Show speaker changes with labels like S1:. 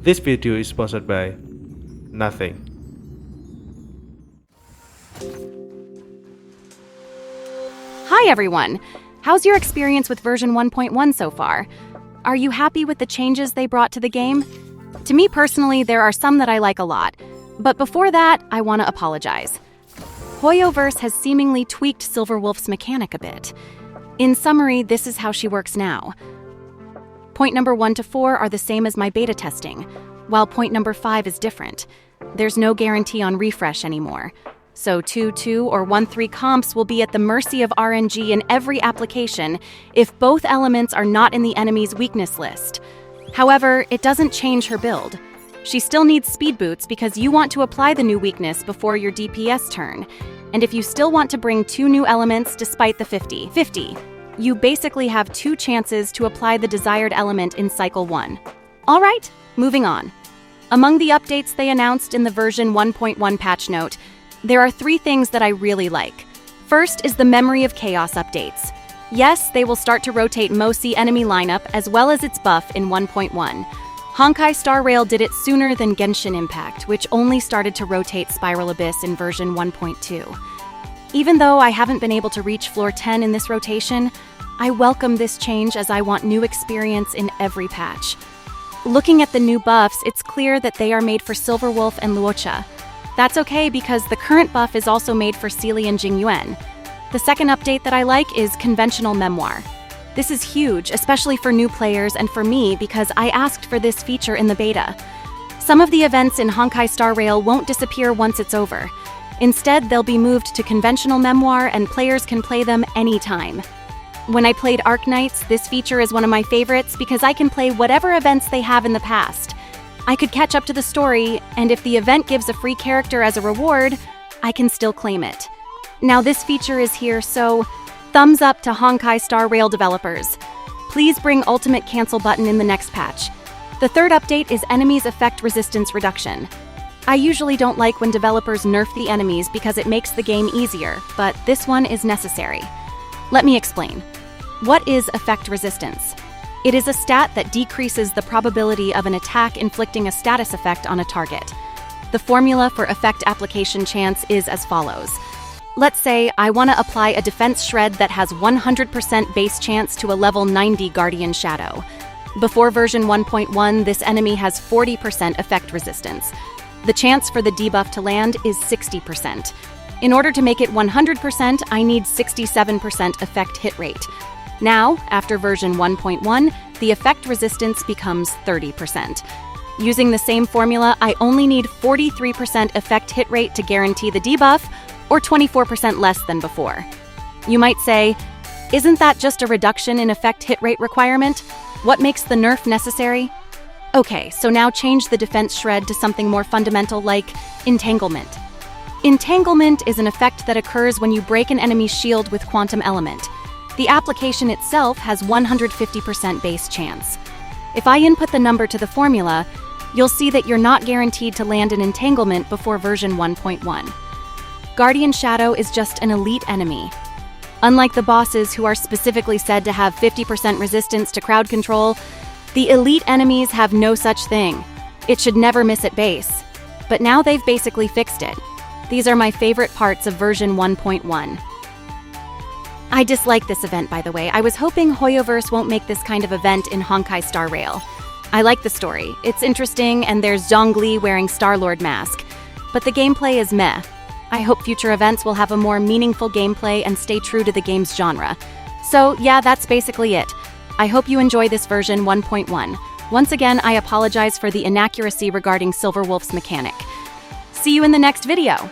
S1: This video is sponsored by nothing.
S2: Hi everyone! How's your experience with version 1.1 so far? Are you happy with the changes they brought to the game? To me personally, there are some that I like a lot. But before that, I want to apologize. Hoyoverse has seemingly tweaked Silverwolf's mechanic a bit. In summary, this is how she works now. Point number 1 to 4 are the same as my beta testing, while point number 5 is different. There's no guarantee on refresh anymore. So 2-2 or 1-3 comps will be at the mercy of RNG in every application if both elements are not in the enemy's weakness list. However, it doesn't change her build. She still needs speed boots because you want to apply the new weakness before your DPS turn. And if you still want to bring 2 new elements despite the 50-50, you basically have 2 chances to apply the desired element in cycle 1. Alright, moving on. Among the updates they announced in the version 1.1 patch note, there are 3 things that I really like. First is the Memory of Chaos updates. Yes, they will start to rotate Mosi enemy lineup as well as its buff in 1.1. Honkai Star Rail did it sooner than Genshin Impact, which only started to rotate Spiral Abyss in version 1.2. Even though I haven't been able to reach floor 10 in this rotation, I welcome this change as I want new experience in every patch. Looking at the new buffs, it's clear that they are made for Silverwolf and Luocha. That's okay because the current buff is also made for Seelie and Jingyuan. The second update that I like is Conventional Memoir. This is huge, especially for new players and for me because I asked for this feature in the beta. Some of the events in Honkai Star Rail won't disappear once it's over. Instead, they'll be moved to Conventional Memoir and players can play them anytime. When I played Arc Knights, this feature is one of my favorites because I can play whatever events they have in the past. I could catch up to the story, and if the event gives a free character as a reward, I can still claim it. Now this feature is here, so thumbs up to Honkai Star Rail developers. Please bring Ultimate Cancel button in the next patch. The third update is Enemies Effect Resistance Reduction. I usually don't like when developers nerf the enemies because it makes the game easier, but this one is necessary. Let me explain. What is effect resistance? It is a stat that decreases the probability of an attack inflicting a status effect on a target. The formula for effect application chance is as follows. Let's say I want to apply a defense shred that has 100% base chance to a level 90 Guardian Shadow. Before version 1.1, this enemy has 40% effect resistance. The chance for the debuff to land is 60%. In order to make it 100%, I need 67% effect hit rate. Now, after version 1.1, the effect resistance becomes 30%. Using the same formula, I only need 43% effect hit rate to guarantee the debuff, or 24% less than before. You might say, isn't that just a reduction in effect hit rate requirement? What makes the nerf necessary? Okay, so now change the defense shred to something more fundamental like entanglement. Entanglement is an effect that occurs when you break an enemy's shield with quantum element. The application itself has 150% base chance. If I input the number to the formula, you'll see that you're not guaranteed to land an entanglement before version 1.1. Guardian Shadow is just an elite enemy. Unlike the bosses who are specifically said to have 50% resistance to crowd control, the elite enemies have no such thing. It should never miss at base. But now they've basically fixed it. These are my favorite parts of version 1.1. I dislike this event, by the way. I was hoping Hoyoverse won't make this kind of event in Honkai Star Rail. I like the story. It's interesting, and there's Zhongli wearing Star-Lord mask. But the gameplay is meh. I hope future events will have a more meaningful gameplay and stay true to the game's genre. So yeah, that's basically it. I hope you enjoy this version 1.1. Once again, I apologize for the inaccuracy regarding Silverwolf's mechanic. See you in the next video!